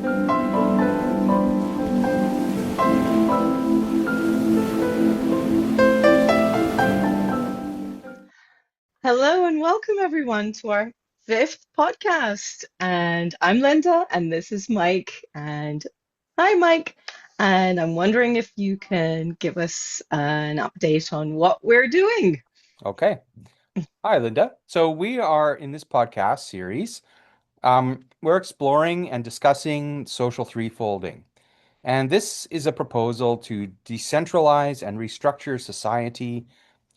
Hello and welcome everyone to our fifth podcast. And I'm Linda, and this is Mike. And hi, Mike. And I'm wondering if you can give us an update on what we're doing. Okay. Hi, Linda. So we are in this podcast series. We're exploring and discussing social threefolding. And this is a proposal to decentralize and restructure society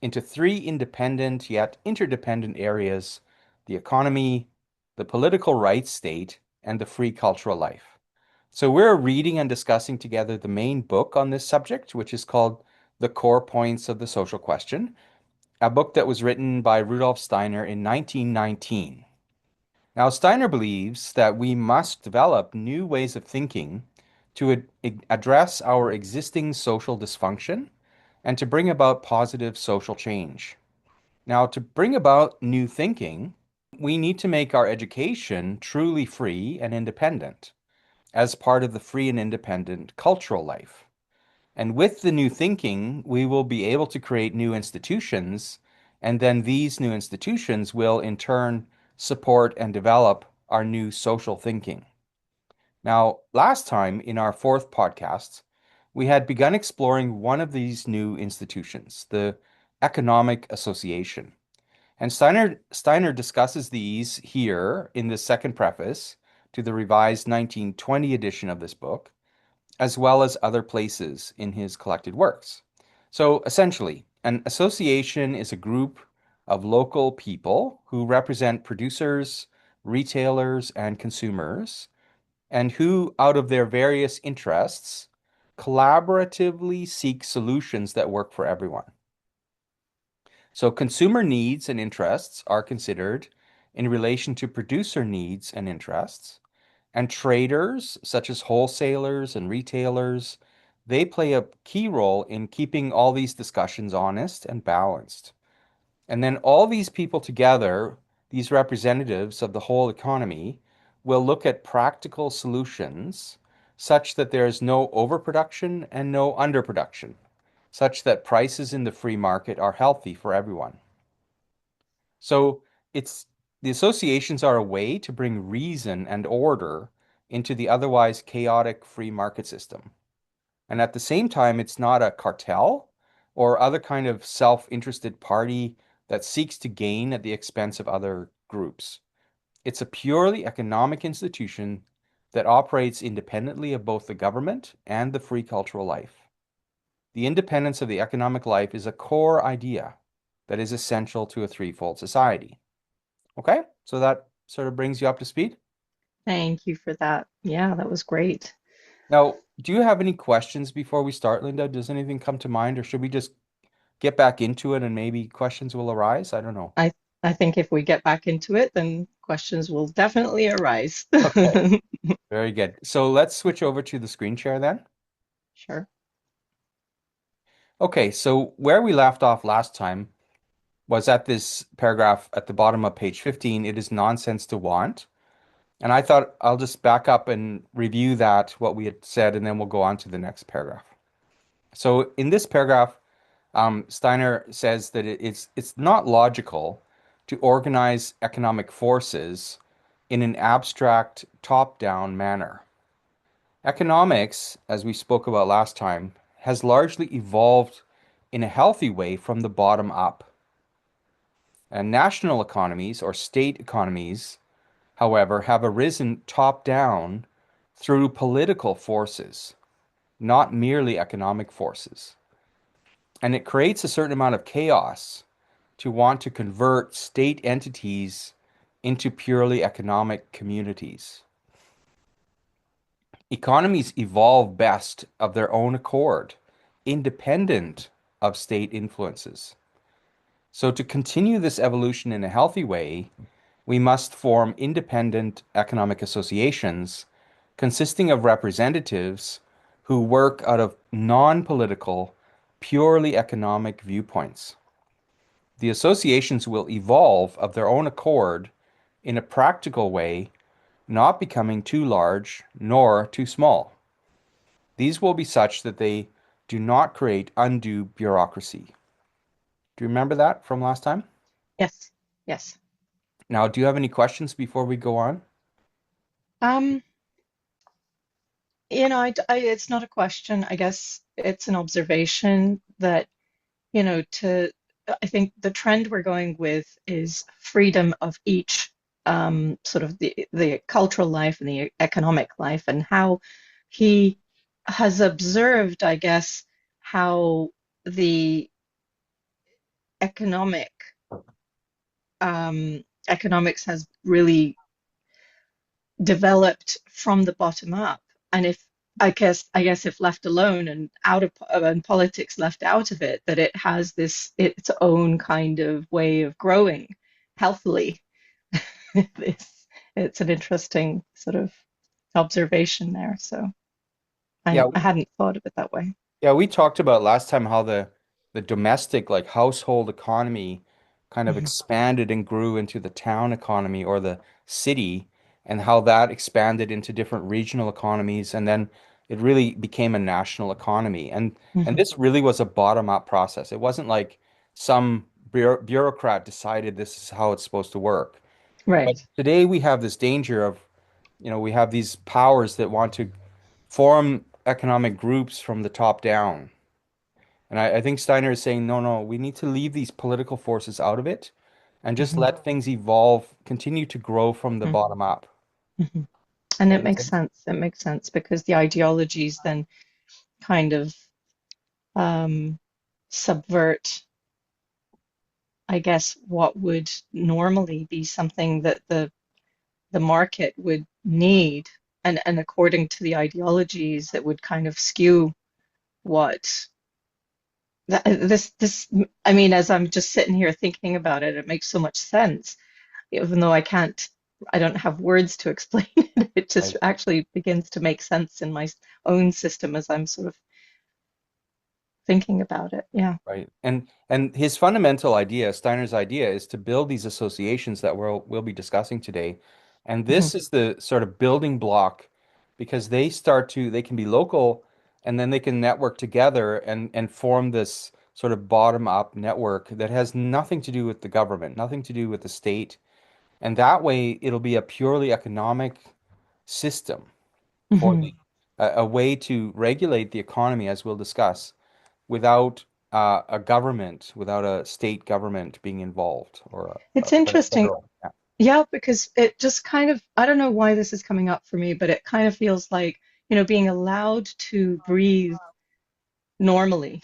into three independent yet interdependent areas: the economy, the political rights state, and the free cultural life. So we're reading and discussing together the main book on this subject, which is called The Core Points of the Social Question, a book that was written by Rudolf Steiner in 1919. Now, Steiner believes that we must develop new ways of thinking to address our existing social dysfunction and to bring about positive social change. Now, to bring about new thinking, we need to make our education truly free and independent as part of the free and independent cultural life. And with the new thinking, we will be able to create new institutions, and then these new institutions will in turn support and develop our new social thinking. Now, last time in our fourth podcast, we had begun exploring one of these new institutions, the Economic Association. And Steiner discusses these here in the second preface to the revised 1920 edition of this book, as well as other places in his collected works. So essentially, an association is a group of local people who represent producers, retailers, and consumers, and who, out of their various interests, collaboratively seek solutions that work for everyone. So consumer needs and interests are considered in relation to producer needs and interests. And traders, such as wholesalers and retailers, they play a key role in keeping all these discussions honest and balanced. And then all these people together, these representatives of the whole economy, will look at practical solutions such that there is no overproduction and no underproduction, such that prices in the free market are healthy for everyone. So it's the associations are a way to bring reason and order into the otherwise chaotic free market system. And at the same time, it's not a cartel or other kind of self-interested party that seeks to gain at the expense of other groups. It's a purely economic institution that operates independently of both the government and the free cultural life. The independence of the economic life is a core idea that is essential to a threefold society. Okay, so that sort of brings you up to speed. Thank you for that. Yeah, that was great. Now, do you have any questions before we start, Linda? Does anything come to mind, or should we just get back into it and maybe questions will arise? I don't know. I I think if we get back into it, then questions will definitely arise. Okay, very good. So let's switch over to the screen share then. Sure. Okay, so where we left off last time was at this paragraph at the bottom of page 15. It is nonsense to want. And I thought I'll just back up and review that, what we had said, and then we'll go on to the next paragraph. So in this paragraph, Steiner says that it's not logical to organize economic forces in an abstract top-down manner. Economics, as we spoke about last time, has largely evolved in a healthy way from the bottom up. And national economies or state economies, however, have arisen top-down through political forces, not merely economic forces. And it creates a certain amount of chaos to want to convert state entities into purely economic communities. Economies evolve best of their own accord, independent of state influences. So to continue this evolution in a healthy way, we must form independent economic associations consisting of representatives who work out of non-political, purely economic viewpoints. The associations will evolve of their own accord in a practical way not becoming too large nor too small. These will be such that they do not create undue bureaucracy. Do you remember that from last time? Yes. Yes. Now, do you have any questions before we go on? Um, it's not a question. I guess it's an observation that, I think the trend we're going with is freedom of each sort of the cultural life and the economic life, and how he has observed, I guess, how the economic economics has really developed from the bottom up. And if I guess if left alone and out of and politics left out of it, that it has this its own kind of way of growing healthily. It's an interesting sort of observation there. So Yeah, I hadn't thought of it that way. yeah, we talked about last time how the domestic like household economy kind of Mhm, expanded and grew into the town economy or the city and how that expanded into different regional economies and then it really became a national economy. And mhm. this really was a bottom-up process. It wasn't like some bureaucrat decided this is how it's supposed to work. But Right. today we have this danger of, we have these powers that want to form economic groups from the top down. And I think Steiner is saying, no, no, we need to leave these political forces out of it and just Mhm, let things evolve, continue to grow from the mhm, bottom up. mhm. Does And that it make makes sense? sense. It makes sense because the ideologies then kind of um, subvert, I guess, what would normally be something that the market would need, and according to the ideologies, that would kind of skew what this. I mean, as I'm just sitting here thinking about it, it makes so much sense, even though I don't have words to explain it. It just Right. actually begins to make sense in my own system as I'm sort of thinking about it. Yeah. Right. And his fundamental idea, Steiner's idea, is to build these associations that we'll be discussing today. And Hmm. this is the sort of building block because they can be local and then they can network together and form this sort of bottom up network that has nothing to do with the government, nothing to do with the state. And that way it'll be a purely economic system for Hmm. a way to regulate the economy, as we'll discuss without a government, without a state government being involved or It's a interesting. federal. Yeah. Yeah, because it just kind of, I don't know why this is coming up for me, but it kind of feels like, being allowed to breathe normally,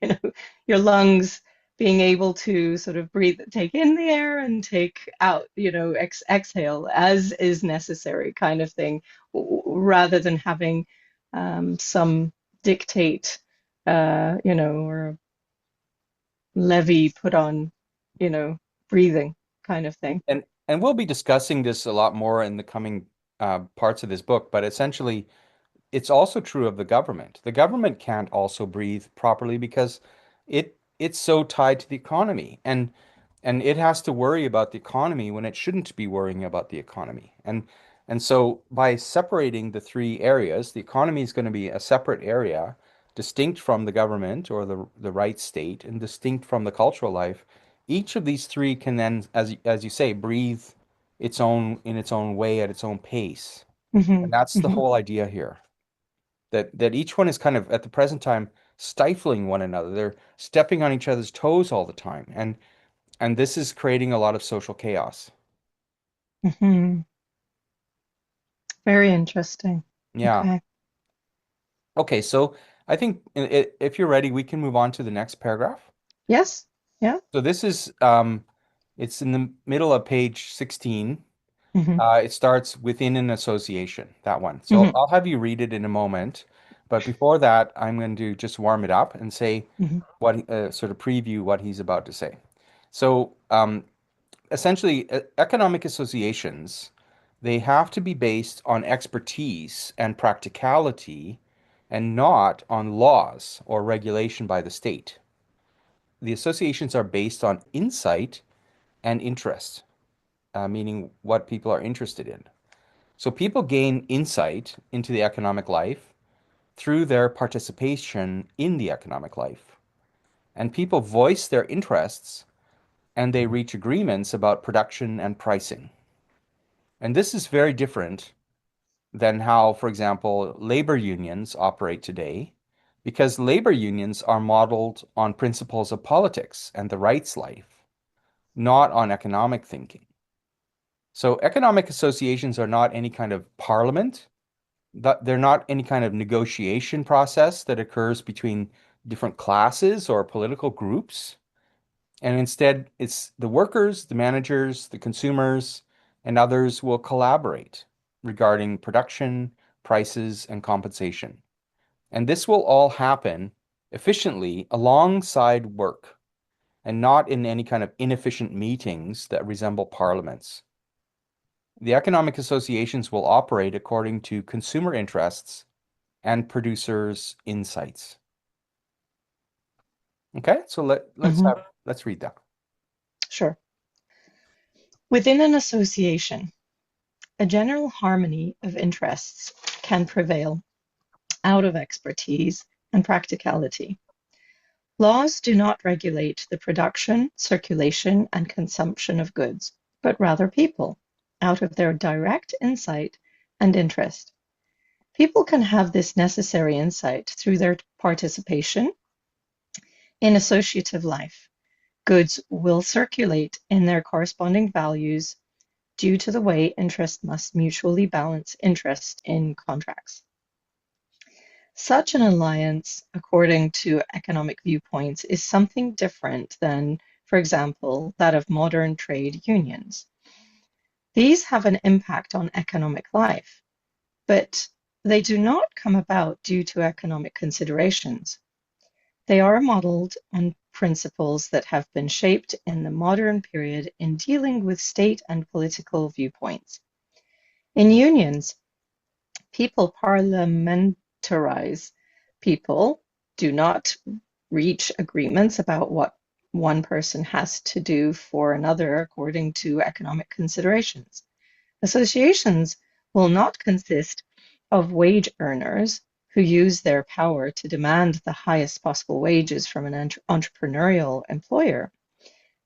you know, your lungs being able to sort of breathe, take in the air and take out, exhale as is necessary kind of thing, rather than having some dictate, or levy put on, you know, breathing kind of thing. And we'll be discussing this a lot more in the coming parts of this book, but essentially it's also true of the government. The government can't also breathe properly because it's so tied to the economy and it has to worry about the economy when it shouldn't be worrying about the economy. And so by separating the three areas, the economy is going to be a separate area, distinct from the government or the right state and distinct from the cultural life. Each of these three can then, as you say, breathe its own in its own way at its own pace. Hmm. And that's the Hmm. whole idea here that each one is kind of at the present time stifling one another. They're stepping on each other's toes all the time, and this is creating a lot of social chaos. Hmm. Very interesting. Yeah. Okay. Okay, so I think if you're ready, we can move on to the next paragraph. Yes. Yeah. So this is it's in the middle of page 16. Hmm. It starts within an association, that one. So Hmm. I'll have you read it in a moment, but before that, I'm going to just warm it up and say Hmm. what sort of preview what he's about to say. So essentially, economic associations, they have to be based on expertise and practicality and not on laws or regulation by the state. The associations are based on insight and interest, meaning what people are interested in. So people gain insight into the economic life through their participation in the economic life. And people voice their interests and they reach agreements about production and pricing. And this is very different than how, for example, labor unions operate today, because labor unions are modeled on principles of politics and the rights life, not on economic thinking. So economic associations are not any kind of parliament, that they're not any kind of negotiation process that occurs between different classes or political groups. And instead, it's the workers, the managers, the consumers, and others will collaborate regarding production, prices, and compensation. And this will all happen efficiently alongside work and not in any kind of inefficient meetings that resemble parliaments. The economic associations will operate according to consumer interests and producers' insights. Okay, so Hmm. let's read that. Sure. Within an association, a general harmony of interests can prevail out of expertise and practicality. Laws do not regulate the production, circulation, and consumption of goods, but rather people, out of their direct insight and interest. People can have this necessary insight through their participation in associative life. Goods will circulate in their corresponding values due to the way interest must mutually balance interest in contracts. Such an alliance, according to economic viewpoints, is something different than, for example, that of modern trade unions. These have an impact on economic life, but they do not come about due to economic considerations. They are modeled on principles that have been shaped in the modern period in dealing with state and political viewpoints. In unions, people parliamentarize. People do not reach agreements about what one person has to do for another according to economic considerations. Associations will not consist of wage earners who use their power to demand the highest possible wages from an entrepreneurial employer.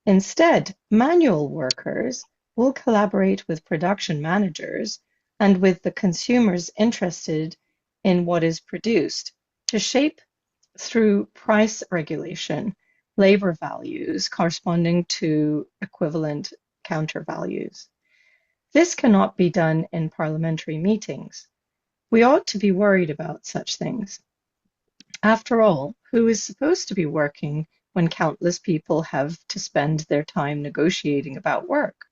Instead, manual workers will collaborate with production managers and with the consumers interested in what is produced to shape through price regulation labor values corresponding to equivalent counter values. This cannot be done in parliamentary meetings. We ought to be worried about such things. After all, who is supposed to be working when countless people have to spend their time negotiating about work?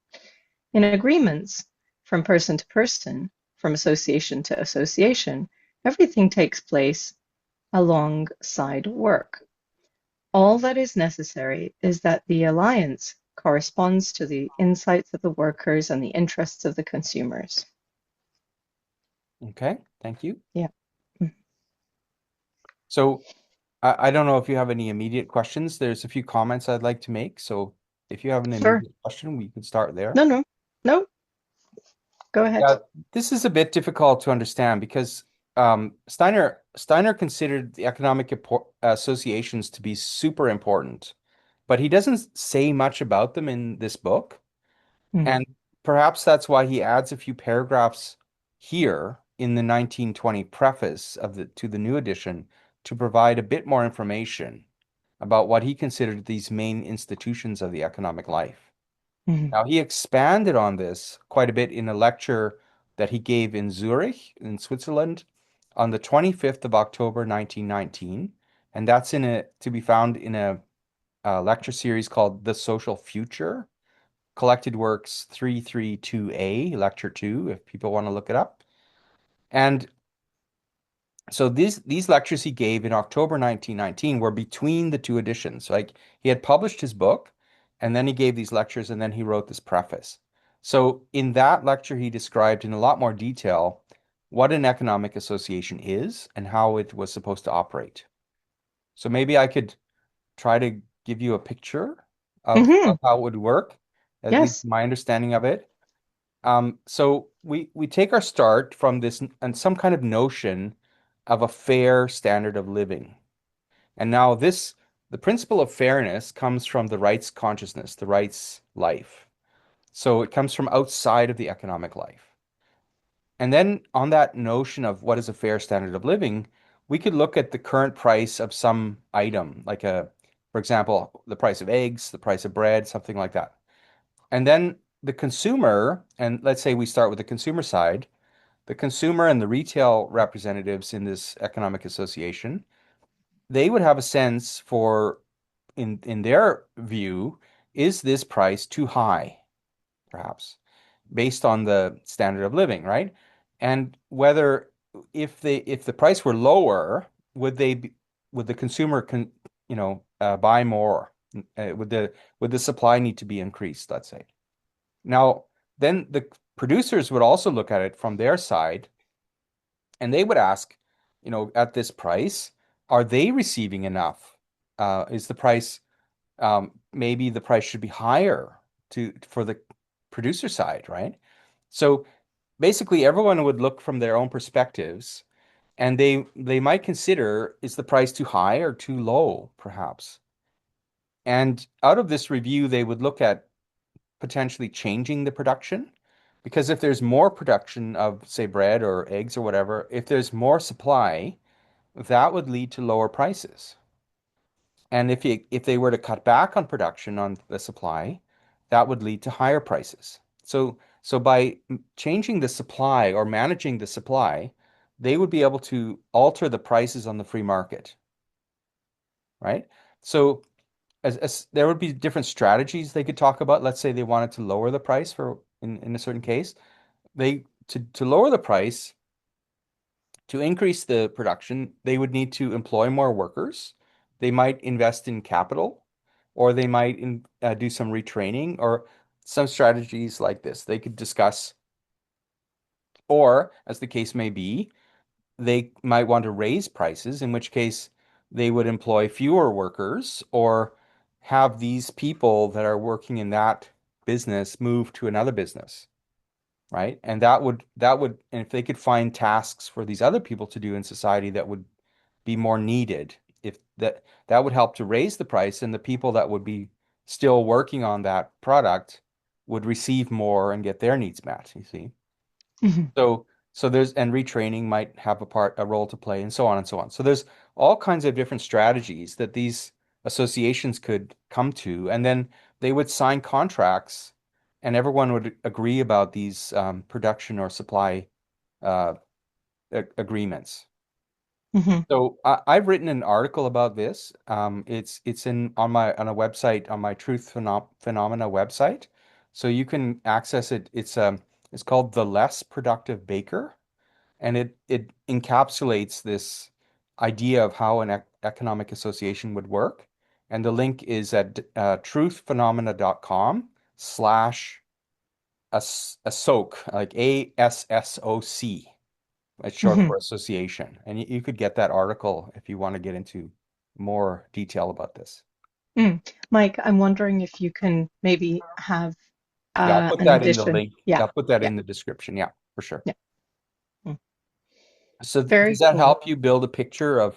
In agreements from person to person, from association to association, everything takes place alongside work. All that is necessary is that the alliance corresponds to the insights of the workers and the interests of the consumers. Okay, thank you. Yeah. So I don't know if you have any immediate questions. There's a few comments I'd like to make. So if you have an Sure. immediate question, we can start there. No, no, no, go ahead. Yeah, this is a bit difficult to understand because Steiner considered the associations to be super important, but he doesn't say much about them in this book. Mm, And perhaps that's why he adds a few paragraphs here in the 1920 preface of the to the new edition to provide a bit more information about what he considered these main institutions of the economic life. mm, Now, he expanded on this quite a bit in a lecture that he gave in Zurich, in Switzerland, on the 25th of October, 1919. And that's to be found in a lecture series called The Social Future, Collected Works 332A, Lecture 2, if people want to look it up. And so these lectures he gave in October 1919 were between the two editions. Like he had published his book and then he gave these lectures and then he wrote this preface. So in that lecture he described in a lot more detail what an economic association is and how it was supposed to operate. So maybe I could try to give you a picture of hmm. how it would work, at least Yes. my understanding of it. So we take our start from this and some kind of notion of a fair standard of living. And now the principle of fairness comes from the rights consciousness, the rights life. So it comes from outside of the economic life. And then on that notion of what is a fair standard of living, we could look at the current price of some item, like for example, the price of eggs, the price of bread, something like that. And then the consumer, and let's say we start with the consumer side, the consumer and the retail representatives in this economic association, they would have a sense for, in their view, is this price too high, perhaps, based on the standard of living, right? And whether if the price were lower, would the consumer buy more? Would the supply need to be increased, let's say? Now, then the producers would also look at it from their side, and they would ask, at this price, are they receiving enough? Is the price maybe the price should be higher for the producer side, right? So basically, everyone would look from their own perspectives, and they might consider, is the price too high or too low, perhaps? And out of this review, they would look at potentially changing the production. Because if there's more production of, say, bread or eggs or whatever, if there's more supply, that would lead to lower prices. And if they were to cut back on production on the supply, that would lead to higher prices. So by changing the supply or managing the supply, they would be able to alter the prices on the free market, right? So as there would be different strategies they could talk about. Let's say they wanted to lower the price for in a certain case. To lower the price, to increase the production, they would need to employ more workers. They might invest in capital, or they might do some retraining or some strategies like this. They could discuss, or as the case may be, they might want to raise prices, in which case they would employ fewer workers or have these people that are working in that business move to another business, right? And and if they could find tasks for these other people to do in society that would be more needed, if that would help to raise the price, and the people that would be still working on that product would receive more and get their needs met, you see. Mhm. So there's and retraining might have a role to play, and so on and so on. So there's all kinds of different strategies that these associations could come to, and then they would sign contracts, and everyone would agree about these production or supply uh, agreements. Mhm. So I've written an article about this. It's in on a website, on my Phenomena website, so you can access it. It's called The Less Productive Baker, and it encapsulates this idea of how an economic association would work. And the link is at truthphenomena.com/ASSOC, like ASSOC. It's short Mhm. for association. And you could get that article if you want to get into more detail about this. Mm. Mike, I'm wondering if you can maybe have Yeah, I'll put an that in the addition. link. Yeah, I'll put that yeah, in the description. Yeah, for sure. yeah. Mm. So does Very that cool. help you build a picture of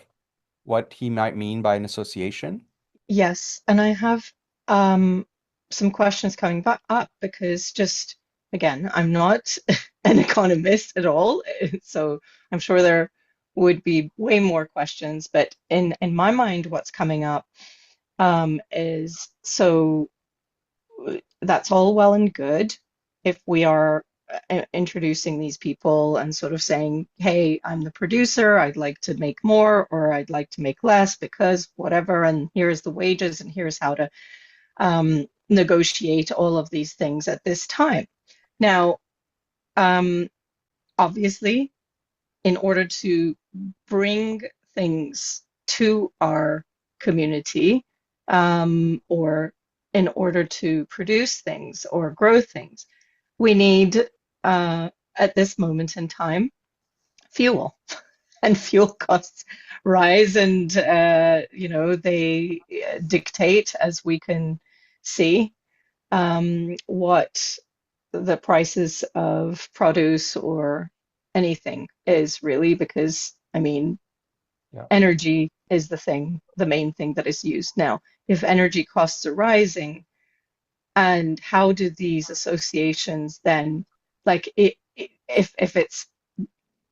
what he might mean by an association? Yes, and I have um, some questions coming back up because just again, I'm not an economist at all, so I'm sure there would be way more questions. But in my mind, what's coming up is so that's all well and good if we are introducing these people and sort of saying, hey, I'm the producer, I'd like to make more or I'd like to make less because whatever, and here's the wages and here's how to negotiate all of these things at this time. Now, um, obviously, in order to bring things to our community, or in order to produce things or grow things, we need, at this moment in time, fuel. And fuel costs rise, and they dictate, as we can see, what. the prices of produce or anything is really because, I mean, Yeah. energy is the main thing that is used. Now, if energy costs are rising, and how do these associations then, like, if it's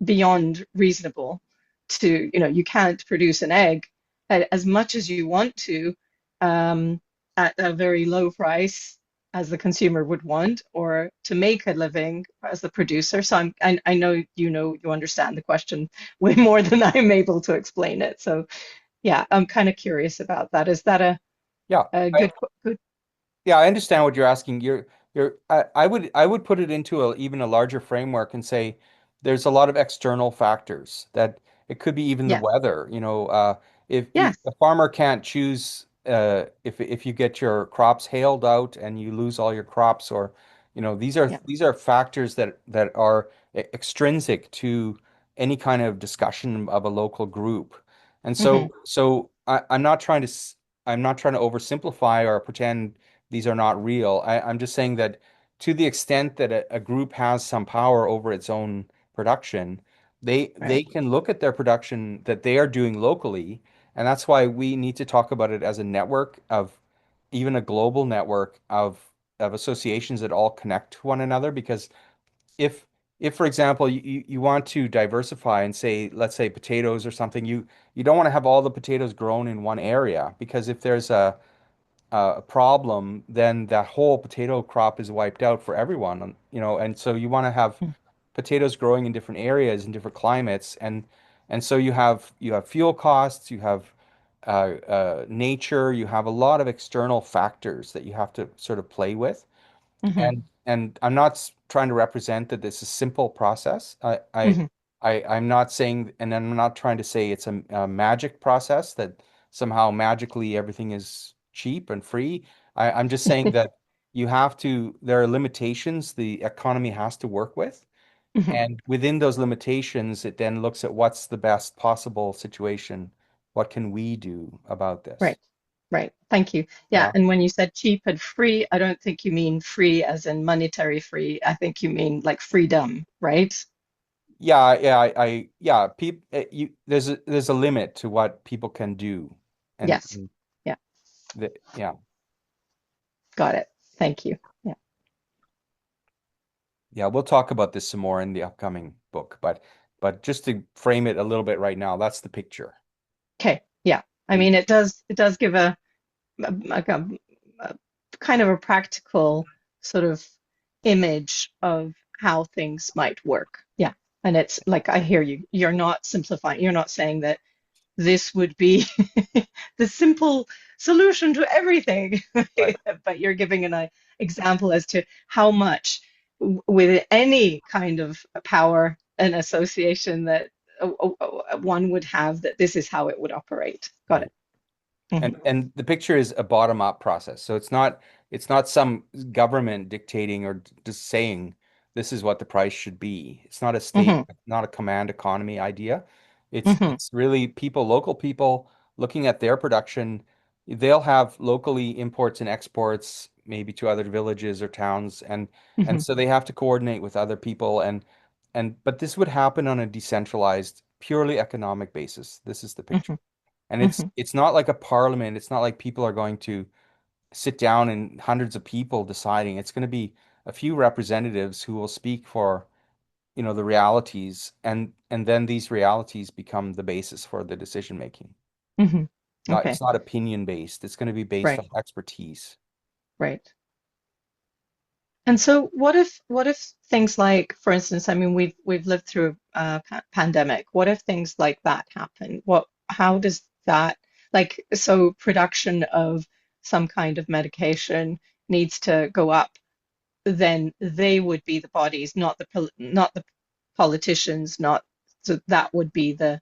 beyond reasonable to, you can't produce an egg as much as you want to um, at a very low price as the consumer would want, or to make a living as the producer. So I know you understand the question way more than I'm able to explain it. So yeah, I'm kind of curious about that. Is that Yeah. a I, good? Yeah, I understand what you're asking. I would put it into even a larger framework and say there's a lot of external factors that it could be even the Yeah, weather. If yes, a farmer can't choose if you get your crops hailed out and you lose all your crops, or these are yeah, these are factors that are extrinsic to any kind of discussion of a local group. And hmm, so I'm not trying to oversimplify or pretend these are not real. I'm just saying that to the extent that a group has some power over its own production, they right, can look at their production that they are doing locally, and that's why we need to talk about it as a network of even a global network of associations that all connect to one another. Because if if for example you want to diversify and say, let's say potatoes or something, you don't want to have all the potatoes grown in one area, because if there's a problem, then that whole potato crop is wiped out for everyone. And so you want to have mm, potatoes growing in different areas in different climates, and so you have fuel costs, you have nature, you have a lot of external factors that you have to sort of play with. hmm, And I'm not trying to represent that this is a simple process. hmm, I'm not saying, and I'm not trying to say it's a magic process that somehow magically everything is cheap and free. I'm just saying that there are limitations the economy has to work with. hmm. And within those limitations, it then looks at what's the best possible situation. What can we do about this? Right, right. Thank you. Yeah, Yeah. and when you said cheap and free, I don't think you mean free as in monetary free. I think you mean like freedom, right? Yeah, you there's a limit to what people can do. And, Yes. and Yeah, yeah. got it. Thank you. Yeah. Yeah, we'll talk about this some more in the upcoming book, but just to frame it a little bit right now, that's the picture. Okay. Yeah. I The mean, it does give a kind of a practical sort of image of how things might work. Yeah. And it's like I hear you. You're not simplifying. You're not saying that this would be the simple solution to everything, Right. but you're giving an example as to how much with any kind of power and association that one would have, that this is how it would operate. Got Right. it. Hmm. And the picture is a bottom-up process. So it's not some government dictating or just saying this is what the price should be. It's not a state, Hmm. not a command economy idea. It's Hmm. it's really people, local people looking at their production. They'll have locally imports and exports, maybe to other villages or towns, and Hmm. so they have to coordinate with other people, and but this would happen on a decentralized, purely economic basis. This is the picture. Hmm. And it's Hmm. it's not like a parliament. It's not like people are going to sit down and hundreds of people deciding. It's going to be a few representatives who will speak for, the realities, and then these realities become the basis for the decision making. Hmm. Not Okay. It's not opinion based. It's going to be based Right. on expertise. Right. And so what if things like, for instance, I mean, we've lived through a pandemic. What if things like that happen? How does that, like, so production of some kind of medication needs to go up, then they would be the bodies, not the politicians, not, so that would be the,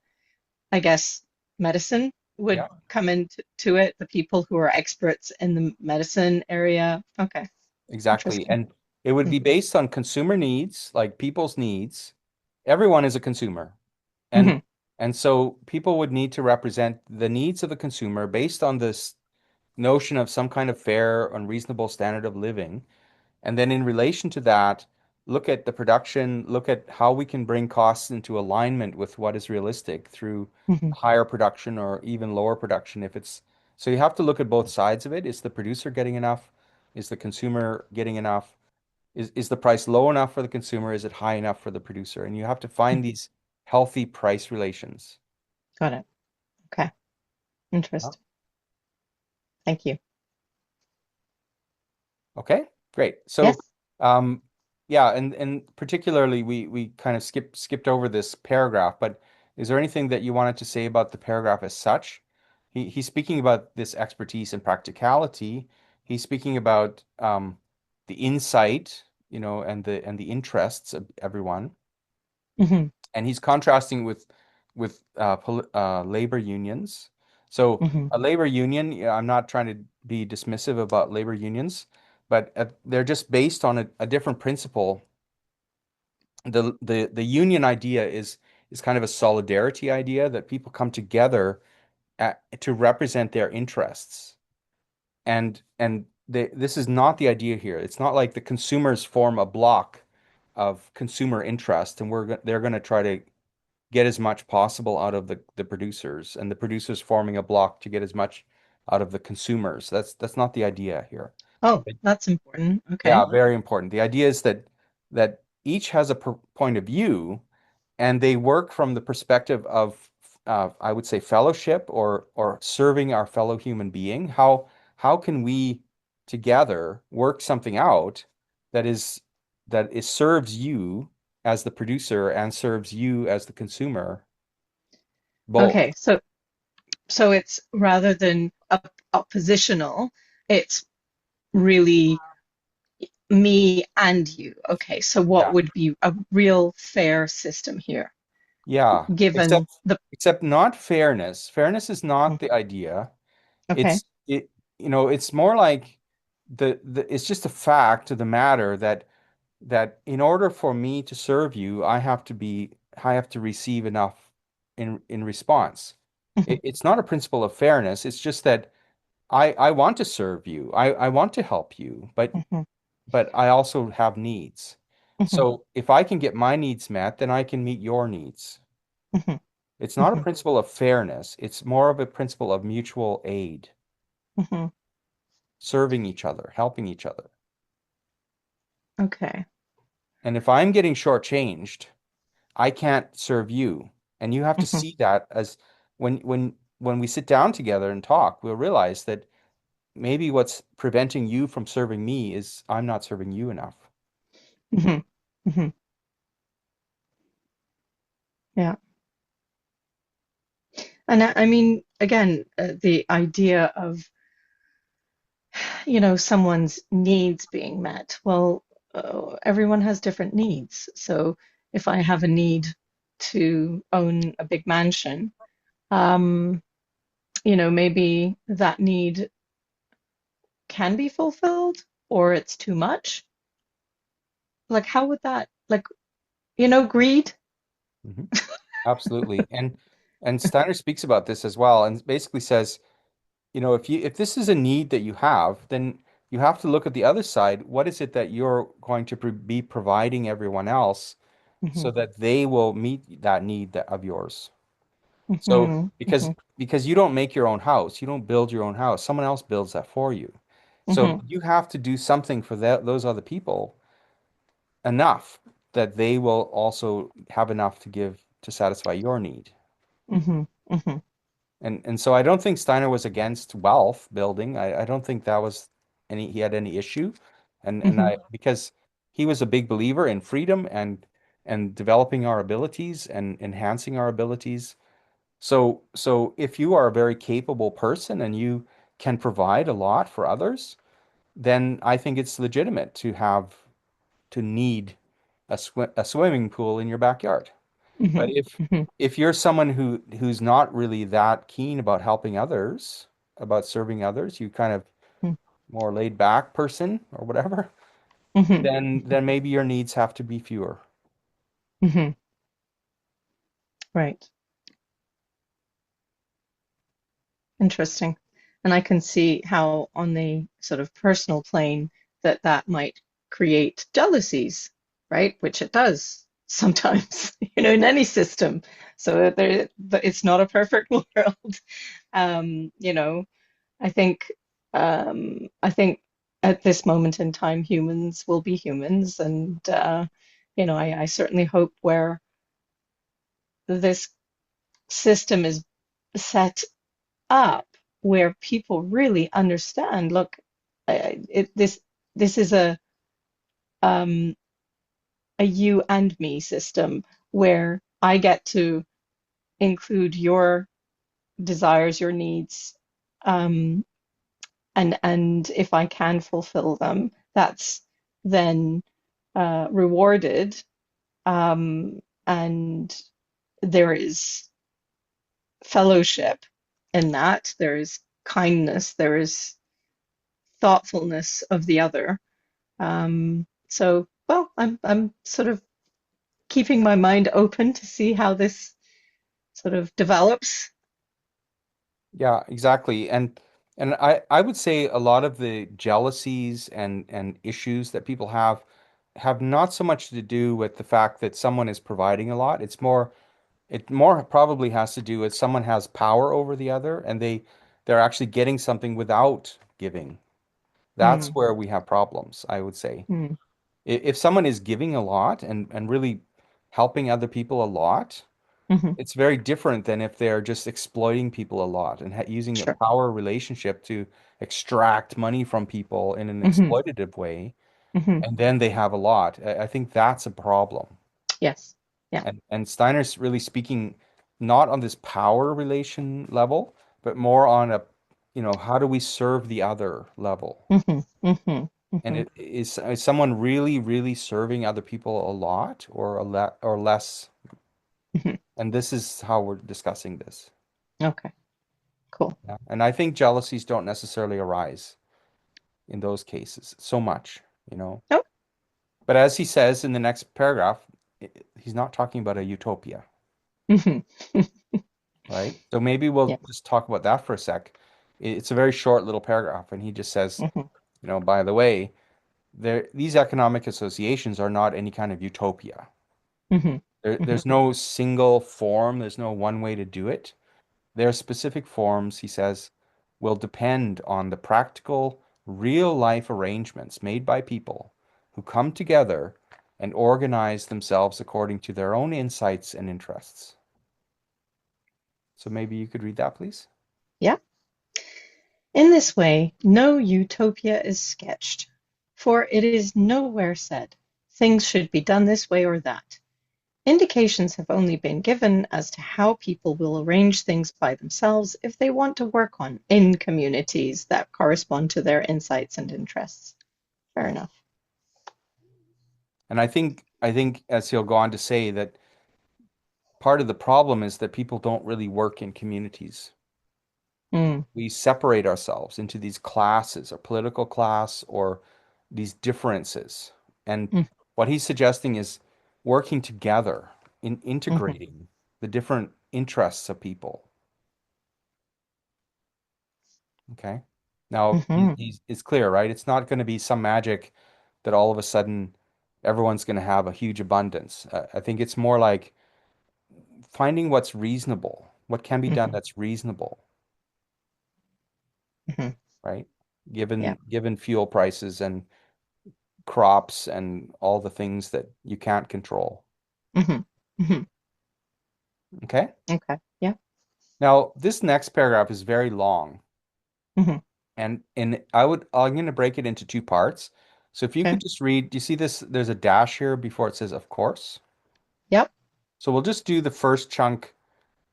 I guess, medicine would Yeah, come into it, the people who are experts in the medicine area. Okay, exactly. interesting. And it would be based on consumer needs, like people's needs. Everyone is a consumer. And Mm-hmm. and so people would need to represent the needs of the consumer based on this notion of some kind of fair and reasonable standard of living. And then in relation to that, look at the production, look at how we can bring costs into alignment with what is realistic through Hmm. higher production or even lower production if it's so you have to look at both sides of it. Is the producer getting enough? Is the consumer getting enough? Is the price low enough for the consumer? Is it high enough for the producer? And you have to find Hmm. these healthy price relations. Got it. Okay. Yeah. Interesting. Thank you. Okay, great. So, Yes. um, yeah, and particularly we kind of skipped over this paragraph, but is there anything that you wanted to say about the paragraph as such? He's speaking about this expertise and practicality. He's speaking about the insight, and the interests of everyone, Hmm. and he's contrasting with labor unions. So Hmm. a labor union, yeah, I'm not trying to be dismissive about labor unions, but they're just based on a different principle. The union idea is kind of a solidarity idea that people come together to represent their interests. And this is not the idea here. It's not like the consumers form a block of consumer interest, and they're going to try to get as much possible out of the producers, and the producers forming a block to get as much out of the consumers. That's not the idea here. Oh, that's important. Yeah, Okay. very important. The idea is that each has a point of view, and they work from the perspective of I would say fellowship or serving our fellow human being. How can we together work something out that is that is serves you as the producer and serves you as the consumer both. Okay. So it's rather than oppositional, it's really me and you. Okay. So what Yeah. would be a real fair system here, Yeah. given the Except not fairness. Fairness is not the idea. okay. It's more like it's just a fact of the matter that in order for me to serve you, I have to receive enough in response. Hmm. It's not a principle of fairness. It's just that I want to serve you. I want to help you, Hmm. but I also have needs. Hmm. So if I can get my needs met, then I can meet your needs. Hmm. It's not a Hmm. principle of fairness. It's more of a principle of mutual aid, Hmm. serving each other, helping each other. Okay. And if I'm getting shortchanged, I can't serve you. And you have to Hmm. see that as when we sit down together and talk, we'll realize that maybe what's preventing you from serving me is I'm not serving you enough. Hmm. Hmm. Yeah. And I mean, again, the idea of, someone's needs being met. Well, everyone has different needs. So if I have a need to own a big mansion, um, maybe that need can be fulfilled or it's too much. Like, how would that, like, greed? Mhm. Absolutely. And Steiner speaks about this as well and basically says, if this is a need that you have, then you have to look at the other side. What is it that you're going to be providing everyone else Hmm. so that they will meet that need of yours? So Hmm. because Hmm. because you don't make your own house, you don't build your own house, someone else builds that for you. So Hmm. you have to do something for those other people enough that they will also have enough to give to satisfy your need. Hmm. Hmm. And so I don't think Steiner was against wealth building. I don't think that was he had any issue. And Hmm. I because he was a big believer in freedom and developing our abilities and enhancing our abilities. So if you are a very capable person and you can provide a lot for others, then I think it's legitimate to need a swimming pool in your backyard. But Hmm. Hmm. if you're someone who's not really that keen about helping others, about serving others, you kind of more laid back person or whatever, Hmm. then maybe your needs have to be fewer. Hmm. Right. Interesting. And I can see how on the sort of personal plane that might create jealousies, right? Which it does sometimes, in any system. So it's not a perfect world. Um, you know, I think I think at this moment in time, humans will be humans, and I certainly hope where this system is set up, where people really understand, look, this is um, a you and me system where I get to include your desires, your needs, um, and if I can fulfill them, that's then rewarded, and there is fellowship in that. There is kindness. There is thoughtfulness of the other. Well, I'm sort of keeping my mind open to see how this sort of develops. Yeah, exactly. And I would say a lot of the jealousies and issues that people have not so much to do with the fact that someone is providing a lot. It more probably has to do with someone has power over the other and they're actually getting something without giving. That's Mm, where we have problems, I would say. mm, If someone is giving a lot and really helping other people a lot, hmm. it's very different than if they're just exploiting people a lot and ha using a Sure. power relationship to extract money from people in an Hmm. exploitative way, Hmm. and then they have a lot. I think that's a problem. Yes. Yeah. And Steiner's really speaking not on this power relation level, but more on a, how do we serve the other level? Hmm. Hmm. And Hmm. is someone really, really serving other people a lot or a le or less? Hmm. And this is how we're discussing this. Okay. Cool. Yeah. And I think jealousies don't necessarily arise in those cases so much. Oh. But as he says in the next paragraph, he's not talking about a utopia, Hmm. right? So maybe we'll Yes. just talk about that for a sec. It's a very short little paragraph, and he just says, Hmm. by the way, these economic associations are not any kind of utopia. Hmm. Hmm. There's no single form, there's no one way to do it. Their specific forms, he says, will depend on the practical, real life arrangements made by people who come together and organize themselves according to their own insights and interests. So maybe you could read that, please. Yeah. In this way, no utopia is sketched, for it is nowhere said, things should be done this way or that. Indications have only been given as to how people will arrange things by themselves if they want to work on in communities that correspond to their insights and interests. Fair Yeah. enough. And I think as he'll go on to say that part of the problem is that people don't really work in communities. Mm, We separate ourselves into these classes, or political class, or these differences. And mm, what he's suggesting is working together, in mhm, integrating the different interests of people. Okay. Now, mhm, it's clear, right? It's not going to be some magic that all of a sudden everyone's going to have a huge abundance. I think it's more like finding what's reasonable, what can be done mhm, that's reasonable, mhm. right? Yeah. Given fuel prices and crops and all the things that you can't control. Mhm, mhm. Okay. Okay. Yeah. Now, this next paragraph is very long, Mhm. and I'm going to break it into two parts. So if you Okay. could just read, do you see this? There's a dash here before it says, of course. Yep. So we'll just do the first chunk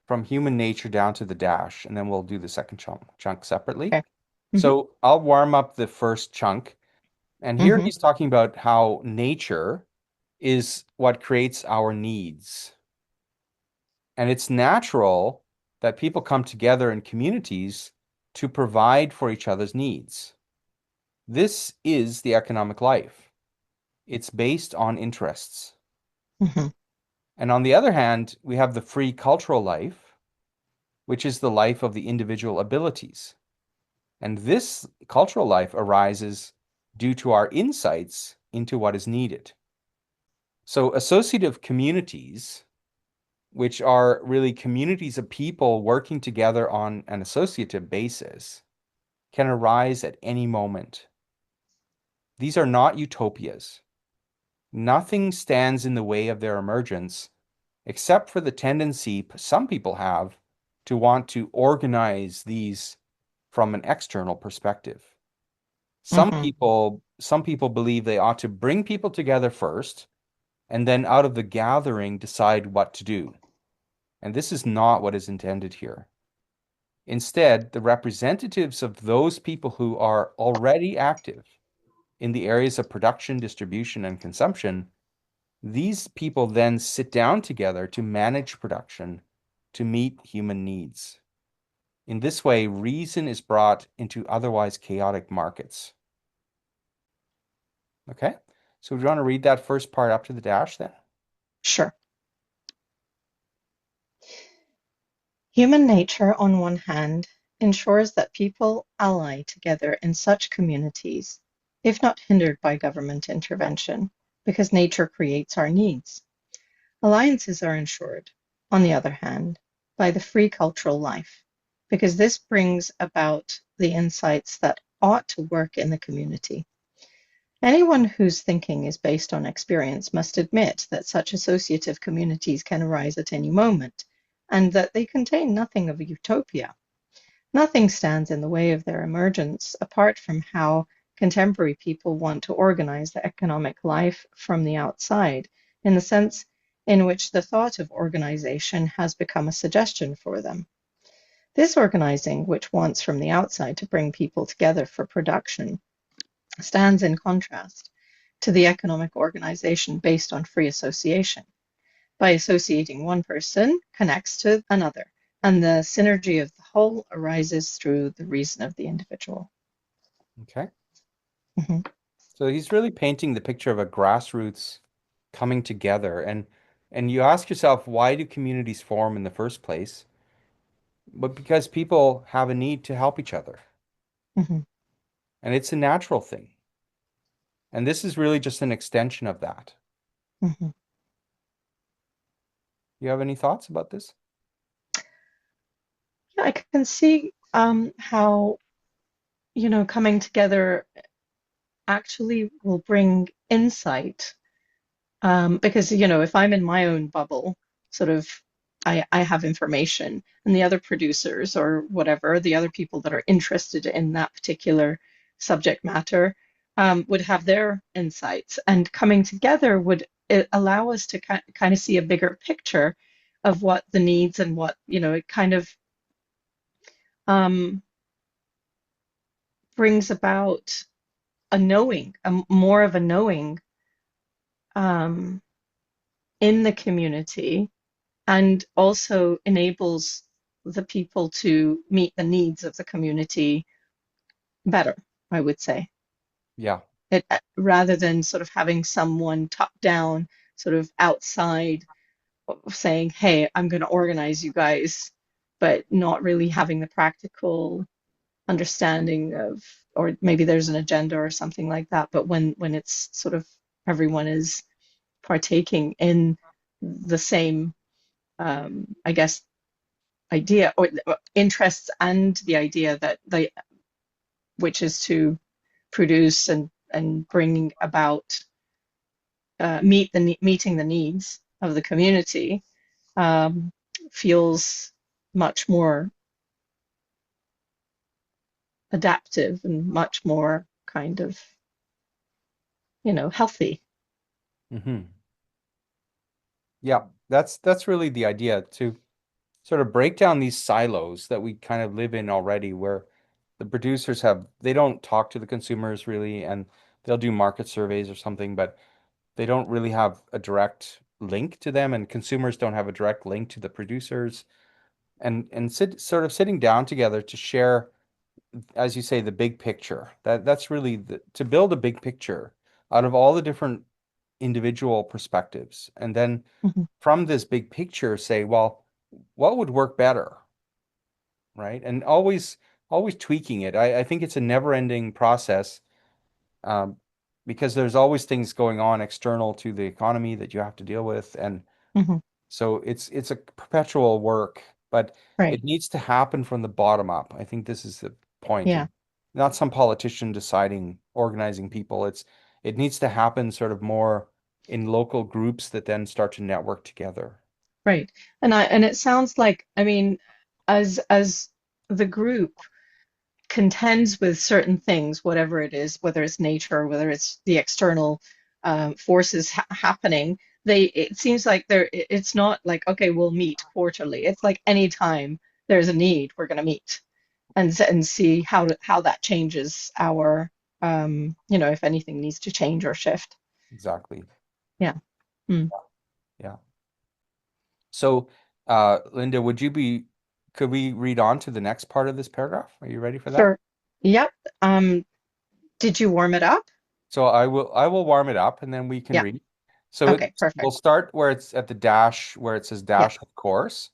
from human nature down to the dash, and then we'll do the second chunk separately. Okay. Mhm, So I'll warm up the first chunk, and here mhm, he's talking about how nature is what creates our needs. And it's natural that people come together in communities to provide for each other's needs. This is the economic life. It's based on interests. mhm, And on the other hand, we have the free cultural life, which is the life of the individual abilities. And this cultural life arises due to our insights into what is needed. So associative communities, which are really communities of people working together on an associative basis, can arise at any moment. These are not utopias. Nothing stands in the way of their emergence, except for the tendency some people have to want to organize these from an external perspective. Hmm. Some people believe they ought to bring people together first, and then out of the gathering decide what to do. And this is not what is intended here. Instead, the representatives of those people who are already active in the areas of production, distribution, and consumption, these people then sit down together to manage production to meet human needs. In this way, reason is brought into otherwise chaotic markets. Okay? So, do you want to read that first part up to the dash then? Sure. Human nature, on one hand, ensures that people ally together in such communities, if not hindered by government intervention, because nature creates our needs. Alliances are ensured, on the other hand, by the free cultural life, because this brings about the insights that ought to work in the community. Anyone whose thinking is based on experience must admit that such associative communities can arise at any moment, and that they contain nothing of a utopia. Nothing stands in the way of their emergence, apart from how contemporary people want to organize the economic life from the outside, in the sense in which the thought of organization has become a suggestion for them. This organizing, which wants from the outside to bring people together for production, stands in contrast to the economic organization based on free association. By associating one person connects to another, and the synergy of the whole arises through the reason of the individual. Okay. Mhm. So he's really painting the picture of a grassroots coming together. And you ask yourself, why do communities form in the first place? But because people have a need to help each other. Mhm. And it's a natural thing. And this is really just an extension of that. Mhm. You have any thoughts about this? Yeah, I can see how, coming together actually will bring insight. Because, if I'm in my own bubble, sort of, I have information, and the other producers or whatever, the other people that are interested in that particular subject matter, would have their insights, and coming together would allow us to kind of see a bigger picture of what the needs and what, it kind of um, brings about a knowing, more of a knowing um, in the community, and also enables the people to meet the needs of the community better, I would say. Yeah. Rather than sort of having someone top down, sort of outside, saying, hey, I'm going to organize you guys, but not really having the practical understanding of, or maybe there's an agenda or something like that. But when it's sort of everyone is partaking in the same, I guess, idea or interests, and the idea that they, which is to produce and bring about, meeting the needs of the community, um, feels much more adaptive and much more kind of, healthy. Hmm. Yeah. That's really the idea, to sort of break down these silos that we kind of live in already, where the producers they don't talk to the consumers really, and they'll do market surveys or something, but they don't really have a direct link to them, and consumers don't have a direct link to the producers. And sort of sitting down together to share, as you say, the big picture. That's really to build a big picture out of all the different individual perspectives. And then Mhm. from this big picture, say, well, what would work better? Right? And always tweaking it. I think it's a never-ending process. Um, because there's always things going on external to the economy that you have to deal with, and Hmm. so it's a perpetual work, but Right. it needs to happen from the bottom up. I think this is the point, Yeah. and not some politician deciding, organizing people. It needs to happen sort of more in local groups that then start to network together. Right. And it sounds like, I mean, as the group contends with certain things, whatever it is, whether it's nature or whether it's the external forces happening, it seems like it's not like, okay, we'll meet quarterly. It's like anytime there's a need, we're going to meet and see how that changes our if anything needs to change or shift. Exactly. Yeah. Mm. Yeah. So, Linda, could we read on to the next part of this paragraph? Are you ready for that? Sure. Yep. Did you warm it up? So I will warm it up and then we can Yeah. read. So Okay, we'll perfect. start where it's at the dash, where it says Yeah. dash of course,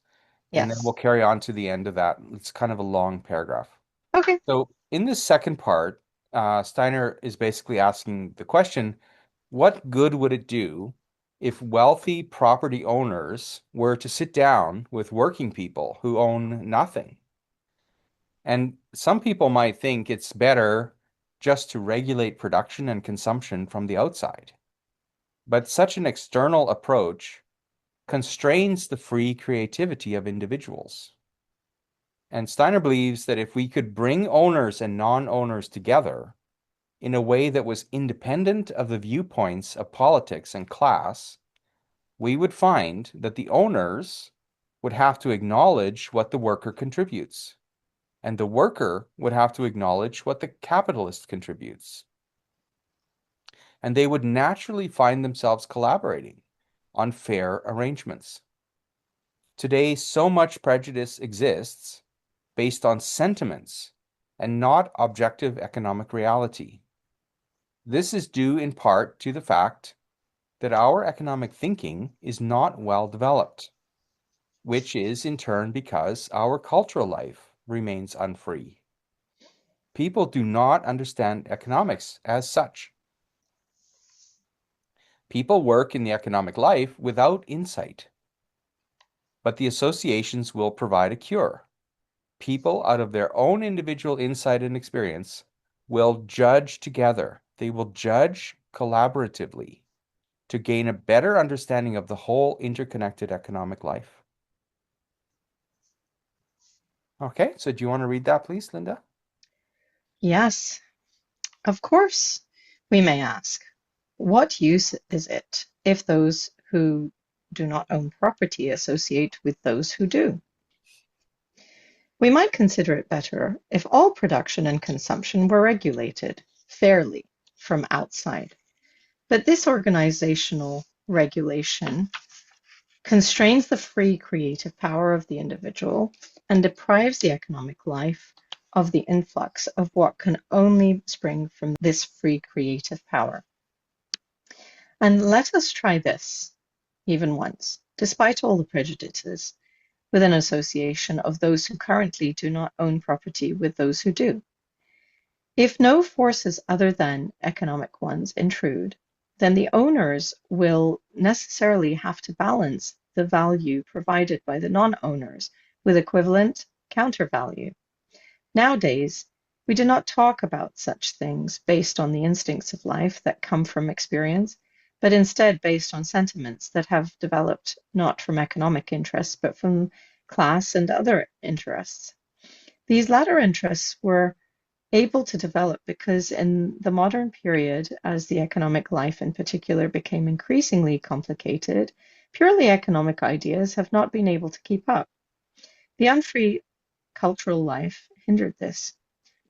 and then we'll Yes. carry on to the end of that. It's kind of a long paragraph. Okay. So in this second part, Steiner is basically asking the question, what good would it do if wealthy property owners were to sit down with working people who own nothing? And some people might think it's better just to regulate production and consumption from the outside. But such an external approach constrains the free creativity of individuals. And Steiner believes that if we could bring owners and non-owners together in a way that was independent of the viewpoints of politics and class, we would find that the owners would have to acknowledge what the worker contributes, and the worker would have to acknowledge what the capitalist contributes. And they would naturally find themselves collaborating on fair arrangements. Today, so much prejudice exists based on sentiments and not objective economic reality. This is due in part to the fact that our economic thinking is not well developed, which is in turn because our cultural life remains unfree. People do not understand economics as such. People work in the economic life without insight, but the associations will provide a cure. People, out of their own individual insight and experience, will judge together. They will judge collaboratively to gain a better understanding of the whole interconnected economic life. Okay, so do you want to read that, please, Linda? Yes, of course. We may ask, what use is it if those who do not own property associate with those who do? We might consider it better if all production and consumption were regulated fairly from outside. But this organizational regulation constrains the free creative power of the individual and deprives the economic life of the influx of what can only spring from this free creative power. And let us try this, even once, despite all the prejudices, with an association of those who currently do not own property with those who do. If no forces other than economic ones intrude, then the owners will necessarily have to balance the value provided by the non-owners with equivalent counter-value. Nowadays, we do not talk about such things based on the instincts of life that come from experience, but instead based on sentiments that have developed not from economic interests, but from class and other interests. These latter interests were able to develop because in the modern period, as the economic life in particular became increasingly complicated, purely economic ideas have not been able to keep up. The unfree cultural life hindered this.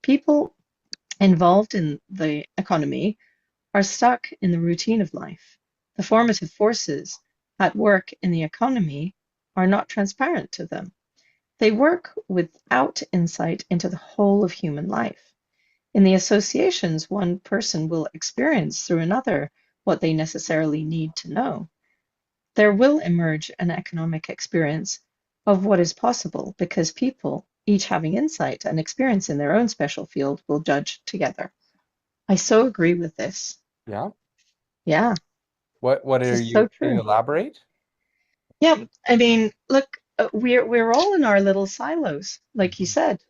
People involved in the economy are stuck in the routine of life. The formative forces at work in the economy are not transparent to them. They work without insight into the whole of human life. In the associations, one person will experience through another what they necessarily need to know. There will emerge an economic experience of what is possible because people, each having insight and experience in their own special field, will judge together. I so agree with this. Yeah. Yeah, What this are is you? so Can you true. elaborate? Yeah, I mean, look, we're all in our little silos, like you Mhm. said,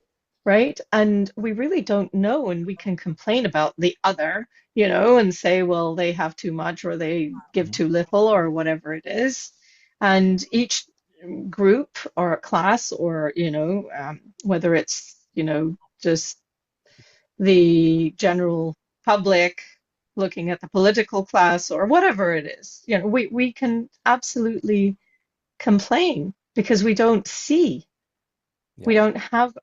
right? And we really don't know, and we can complain about the other, and say, well, they have too much or they give Mhm. too little or whatever it is. And each group or class or, whether it's, just the general public looking at the political class or whatever it is, we can absolutely complain because we Yeah. don't have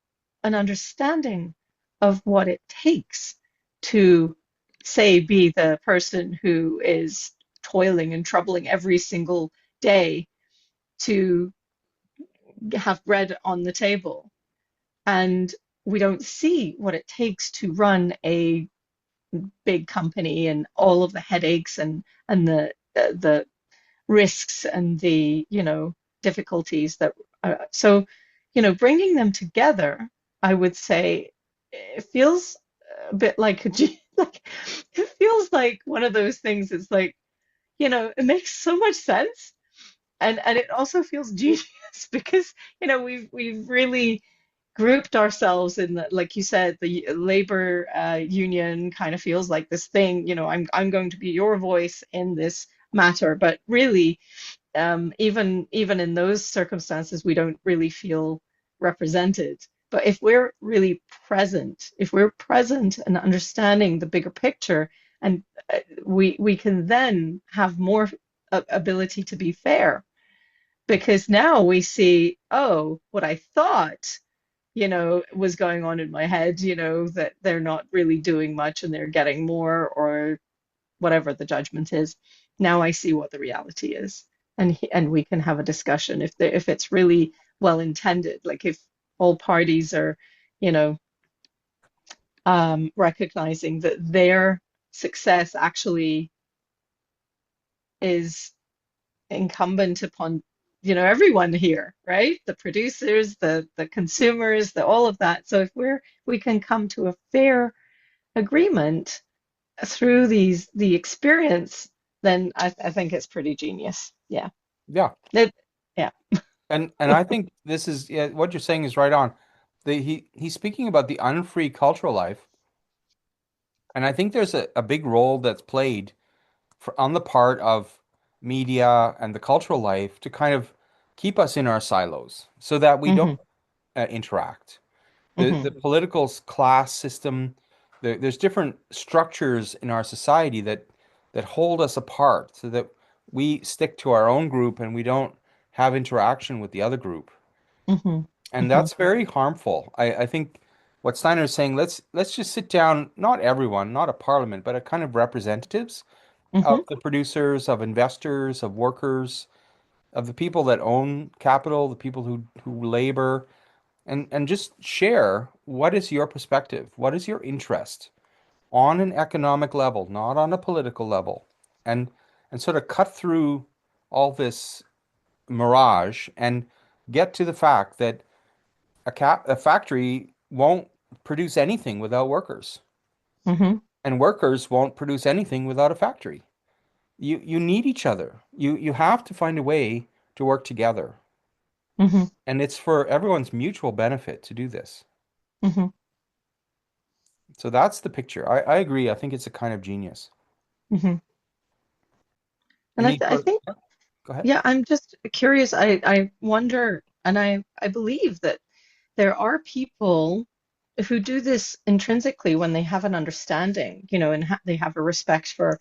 an understanding of what it takes to, say, be the person who is toiling and troubling every single day to have bread on the table. And we don't see what it takes to run a big company and all of the headaches and the risks and the difficulties that so bringing them together, I would say it feels a bit like like it feels like one of those things. It's like it makes so much sense, and it also feels genius because we've really grouped ourselves in the, like you said, the labor union kind of feels like this thing, I'm going to be your voice in this matter, but really even in those circumstances, we don't really feel represented. But if we're present and understanding the bigger picture, and we can then have more ability to be fair, because now we see, oh, what I thought, was going on in my head, that they're not really doing much and they're getting more, or whatever the judgment is. Now I see what the reality is, and we can have a discussion if it's really well intended, like if all parties are, you know, recognizing that their success actually is incumbent upon, everyone here, right? The producers, the consumers, the all of that. So if we can come to a fair agreement through the experience, then I think it's pretty genius. Yeah. Yeah. It, yeah. And I think this is, yeah, what you're saying is right on. He's speaking about the unfree cultural life, and I think there's a big role that's played on the part of media and the cultural life to kind of keep us in our silos so that we don't Hmm. interact. Hmm. The political class system, there's different structures in our society that hold us apart so that we stick to our own group and we don't have interaction with the other group. Hmm. And Hmm. that's very harmful. I think what Steiner is saying, let's just sit down, not everyone, not a parliament, but a kind of representatives Hmm. of the producers, of investors, of workers, of the people that own capital, the people who labor, and just share what is your perspective, what is your interest on an economic level, not on a political level, and and sort of cut through all this mirage and get to the fact that a factory won't produce anything without workers, Hmm. and workers won't produce anything without a factory. You need each other. You have to find a way to work together, Hmm. and it's for everyone's mutual benefit to do this. Hmm. So that's the picture. I agree. I think it's a kind of genius. Hmm. And Any I further? think, Go ahead. yeah, I'm just curious. I wonder, and I believe that there are people who do this intrinsically when they have an understanding, and they have a respect for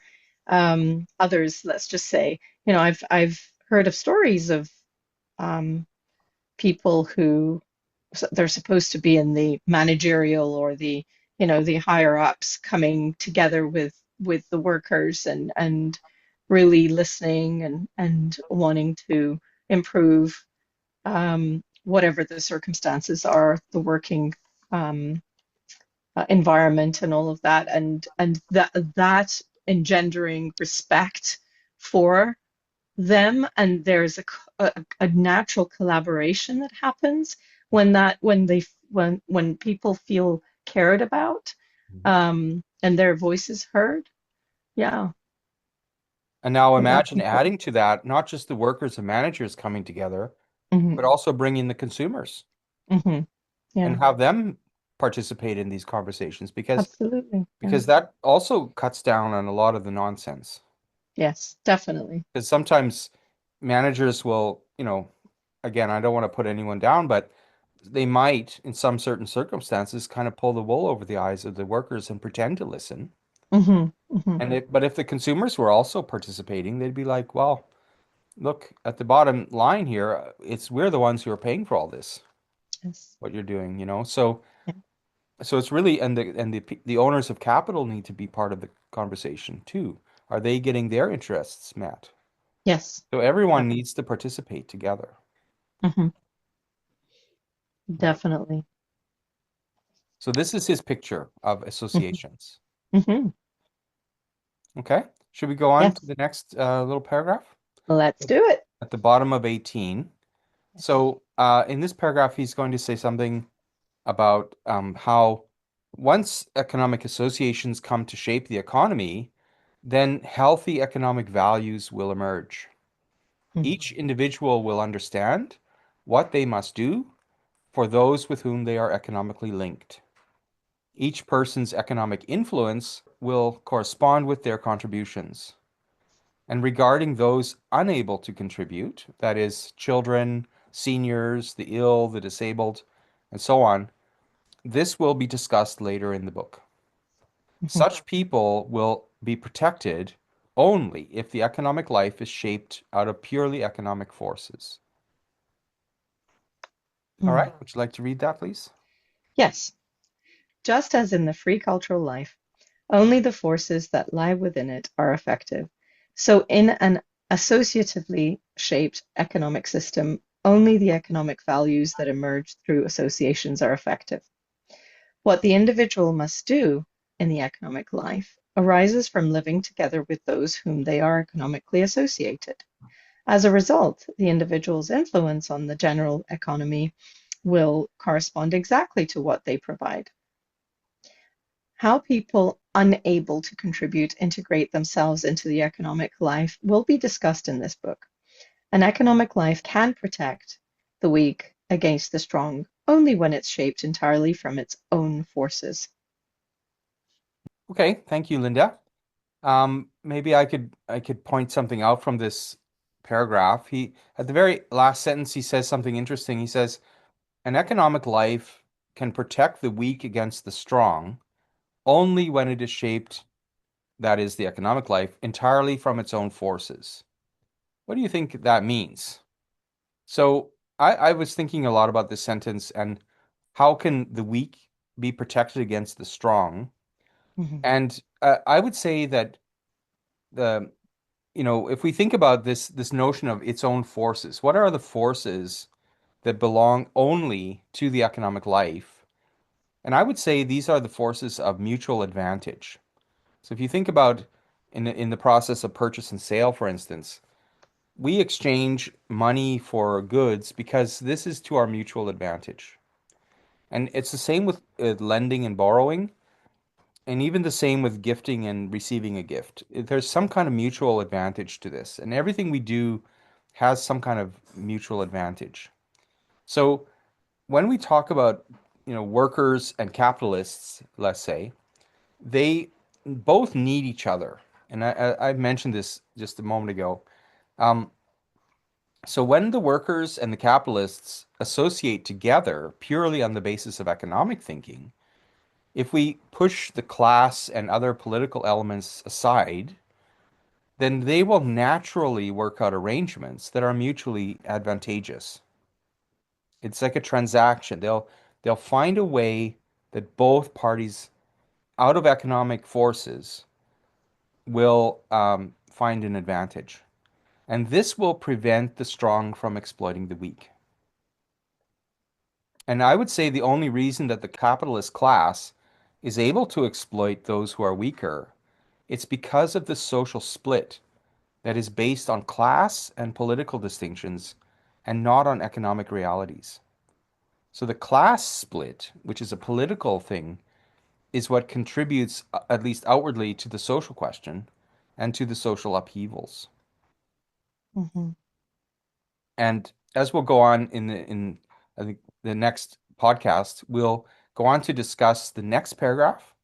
others. Let's just say, I've heard of stories of um, people who they're supposed to be in the managerial or the higher ups coming together with the workers and really listening and wanting to improve whatever the circumstances are, the working um, environment and all of that, and that engendering respect for them, and there's a natural collaboration that happens when people feel cared about, Mhm. and their voice is heard. Yeah. And now Well, that's imagine important. adding to that, not just the workers and managers coming together, Hmm. but also bring in the consumers Hmm. and Yeah, have them participate in these conversations absolutely. Yeah. because that also cuts down on a lot of the nonsense. Yes, definitely. Because sometimes managers will, again, I don't want to put anyone down, but they might, in some certain circumstances, kind of pull the wool over the eyes of the workers and pretend to listen. Hmm. Hmm. But if the consumers were also participating, they'd be like, well, look, at the bottom line here, it's we're the ones who are paying for all this, Yes. what you're doing, So Yeah. it's really, and the owners of capital need to be part of the conversation too. Are they getting their interests met? Yes. So Yeah. everyone needs to participate together. Hmm. Right. Definitely. So this is his picture of Hmm. associations. Hmm. Okay. Should we go on to Yes. the next little paragraph? Let's do it. At the bottom of 18. Yes. So in this paragraph, he's going to say something about how once economic associations come to shape the economy, then healthy economic values will emerge. Hmm. Each individual will understand what they must do for those with whom they are economically linked. Each person's economic influence will correspond with their contributions. And regarding those unable to contribute, that is, children, seniors, the ill, the disabled, and so on, this will be discussed later in the book. Hmm. Such people will be protected only if the economic life is shaped out of purely economic forces. All Hmm. right, would you like to read that, please? Yes. Just as in the free cultural life, only the forces that lie within it are effective. So, in an associatively shaped economic system, only the economic values that emerge through associations are effective. What the individual must do in the economic life arises from living together with those whom they are economically associated. As a result, the individual's influence on the general economy will correspond exactly to what they provide. How people unable to contribute integrate themselves into the economic life will be discussed in this book. An economic life can protect the weak against the strong only when it's shaped entirely from its own forces. Okay, thank you, Linda. Maybe I could point something out from this paragraph. He at the very last sentence he says something interesting. He says, "An economic life can protect the weak against the strong only when it is shaped, that is the economic life, entirely from its own forces." What do you think that means? So I was thinking a lot about this sentence and how can the weak be protected against the strong? Mhm. And I would say that the if we think about this notion of its own forces, what are the forces that belong only to the economic life? And I would say these are the forces of mutual advantage. So if you think about in the process of purchase and sale, for instance, we exchange money for goods because this is to our mutual advantage. And it's the same with lending and borrowing, and even the same with gifting and receiving a gift. There's some kind of mutual advantage to this, and everything we do has some kind of mutual advantage. So when we talk about, workers and capitalists, let's say, they both need each other. And I mentioned this just a moment ago. Um, so when the workers and the capitalists associate together purely on the basis of economic thinking, if we push the class and other political elements aside, then they will naturally work out arrangements that are mutually advantageous. It's like a transaction. They'll find a way that both parties out of economic forces will find an advantage. And this will prevent the strong from exploiting the weak. And I would say the only reason that the capitalist class is able to exploit those who are weaker, it's because of the social split that is based on class and political distinctions and not on economic realities. So the class split, which is a political thing, is what contributes, at least outwardly, to the social question. and to the social upheavals. Hmm. And as we'll go on in I think the next podcast, we'll go on to discuss the next paragraph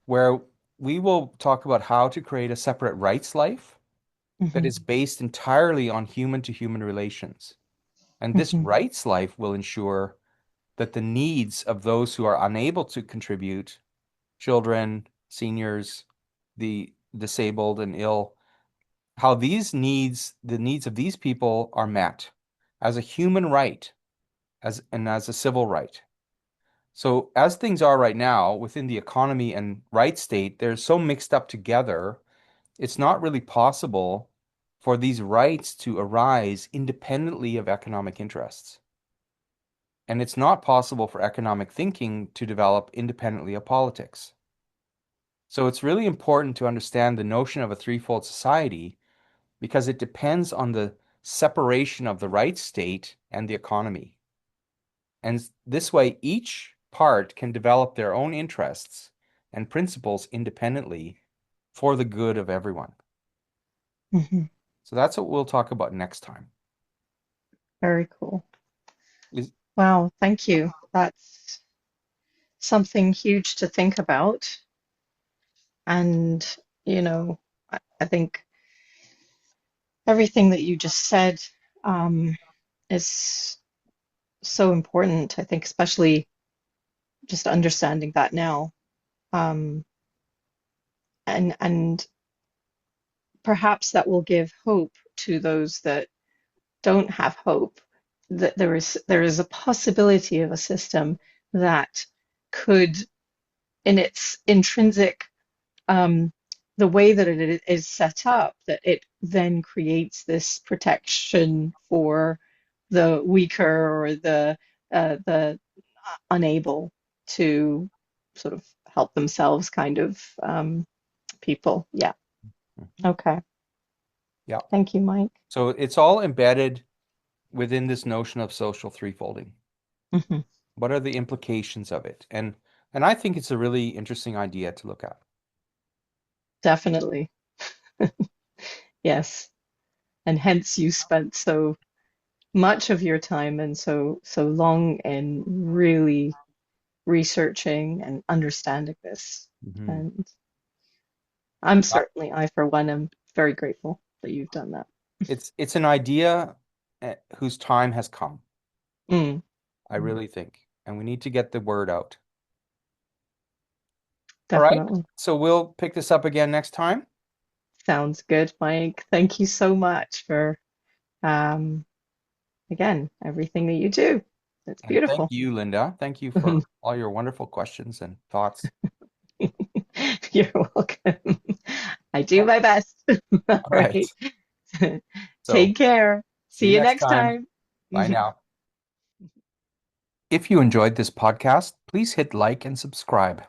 where we will talk about how to create a separate rights life that Hmm. is based entirely on human to human relations. And this Hmm. rights life will ensure that the needs of those who are unable to contribute, children, seniors, the disabled and ill, how the needs of these people are met as a human right, as a civil right. So as things are right now within the economy and right state, they're so mixed up together, it's not really possible for these rights to arise independently of economic interests. And it's not possible for economic thinking to develop independently of politics. So it's really important to understand the notion of a threefold society because it depends on the separation of the right state and the economy. And this way, each part can develop their own interests and principles independently for the good of everyone. Hmm. So that's what we'll talk about next time. Very cool. Is Wow, thank you. That's something huge to think about. And, you know, I think everything that you just said um, is so important. I think, especially just understanding that now. Um, and perhaps that will give hope to those that don't have hope, that there is a possibility of a system that could, in its intrinsic um, the way that it is set up, that it then creates this protection for the weaker or the unable to sort of help themselves kind of people. Yeah. Mhm. Okay. Yeah. Thank you, Mike. So it's all embedded within this notion of social threefolding. Hmm. What are the implications of it? And I think it's a really interesting idea to look at. Definitely. Yes. And hence you spent so much of your time and so long in really researching and understanding this. Mhm. And I for one, am very grateful that you've done that. It's an idea whose time has come, Mm, I mm, really think, and we need to get the word out. All right, definitely. so we'll pick this up again next time. Sounds good, Mike. Thank you so much for, um, again, everything that you do. It's And thank beautiful. you, Linda. Thank you for all your wonderful questions and thoughts. You're welcome. I do my best. All All right, right. so Take care. see See you you next next time. time. Bye now. If you enjoyed this podcast, please hit like and subscribe.